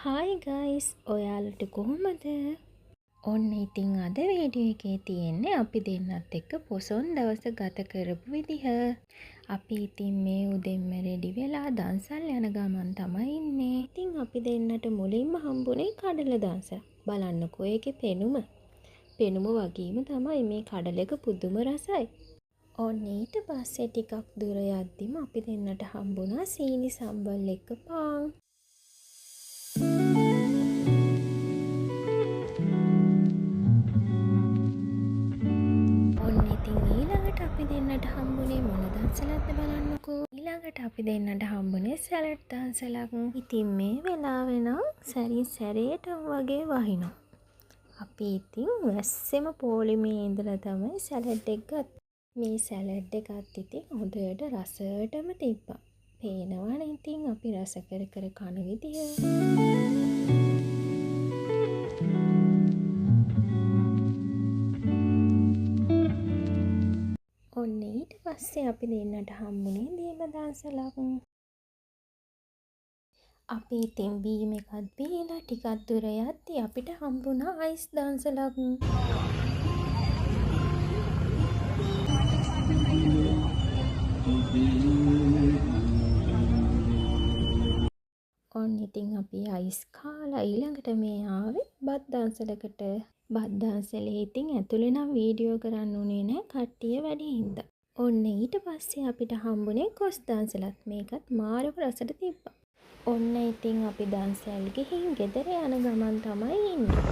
Hi guys ඔයාලට කොහොමද? ඔන්න ඉතින් අද වීඩියෝ එකේ තියෙන්නේ අපි දෙන්නත් එක්ක පොසොන් දවස ගත කරපු විදිහ. අපි ඉතින් මේ උදෙන්ම රෙඩි වෙලා දන්සල් යන ගමන් තමයි ඉන්නේ. ඉතින් අපි දෙන්නට මුලින්ම හම්බුනේ කඩල දන්සල්. බලන්නකෝ ඒකේ පෙනුම. පෙනුම වගේම තමයි මේ කඩල එක පුදුම රසයි. ඔන්න ඊට පස්සේ ටිකක් දුර යද්දිම අපි දෙන්නට හම්බුණා සීනි සම්බල් එක්ක පාන්. ඊළඟට අපි දෙන්නට හම්බුනේ මොන දන්සලක්ද බලන්නකෝ. ඊළඟට අපි දෙන්නට හම්බුනේ සැලඩ් දන්සලක්. ඉතින් මේ වෙලාවේ නම් සැරින් සැරේටම වගේ වහිනවා. අපි ඉතින් වැස්සෙම පොලිමේ ඉඳලා තමයි සැලඩ් එක ගත්තේ. මේ සැලඩ් එකත් ඉතින් හොඳට රසටම තිබ්බා. පේනවනේ ඉතින් අපි රස කර කර කන විදිය. ඔන්න ඊට පස්සේ අපි දෙන්නට හම්බුනේ බීම දන්සලක්. අපි ඉතින් බීම එකත් බීලා ටිකක් දුර යද්දී අපිට හම්බුණා අයිස් දන්සලක්. ඔන්න ඉතින් අපි අයිස් කාලා ඊළඟට මේ ආවේ බත් දන්සලකට. බත් දන්සලේ ඉතින් ඇතුළේ නම් වීඩියෝ කරන්න උනේ නැහැ කට්ටිය වැඩි හින්දා. ඔන්න ඊට පස්සේ අපිට හම්බුනේ කොස් දන්සලත්. මේකත් මාරම රසට තිබ්බා. ඔන්න ඉතින් අපි දන්සල් ගිහින් ගෙදර යන ගමන් තමයි ඉන්නේ.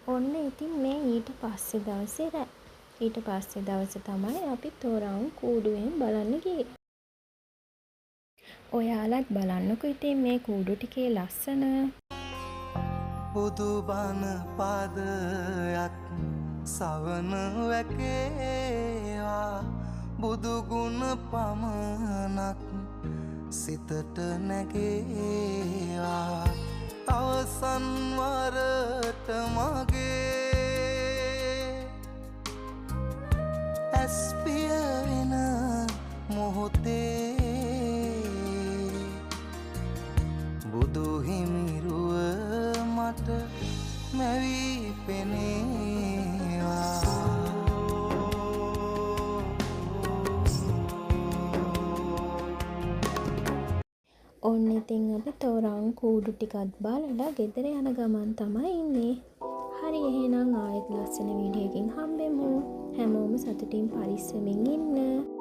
ඔන්න ඉතින් මේ ඊට පස්සේ දවසේ රැ. ඊට පස්සේ දවසේ තමයි අපි තොරවුන් කූඩුවෙන් බලන්න ගියේ. ඔයාලත් බලන්නකෝ ඉතින් මේ කූඩු ටිකේ ලස්සන. බුදු බණ පාදයක් සවන වැකේවා බුදු ගුණ පමණක් සිතට නැගේවා අවසන් වරට මගේ ඇස් පිය වෙන මොහොතේ බුදු හිමිරුව මට මැවී පෙනේවා. ඔන්න ඉතින් අපි තොරවුන් කූඩු ටිකත් බලලා ගෙදර යන ගමන් තමයි ඉන්නේ. හරි එහෙනම් ආයෙත් ලස්සන වීඩියෝ එකකින් හම්බෙමු. හැමෝම සතුටින් පරිස්සමින් ඉන්න.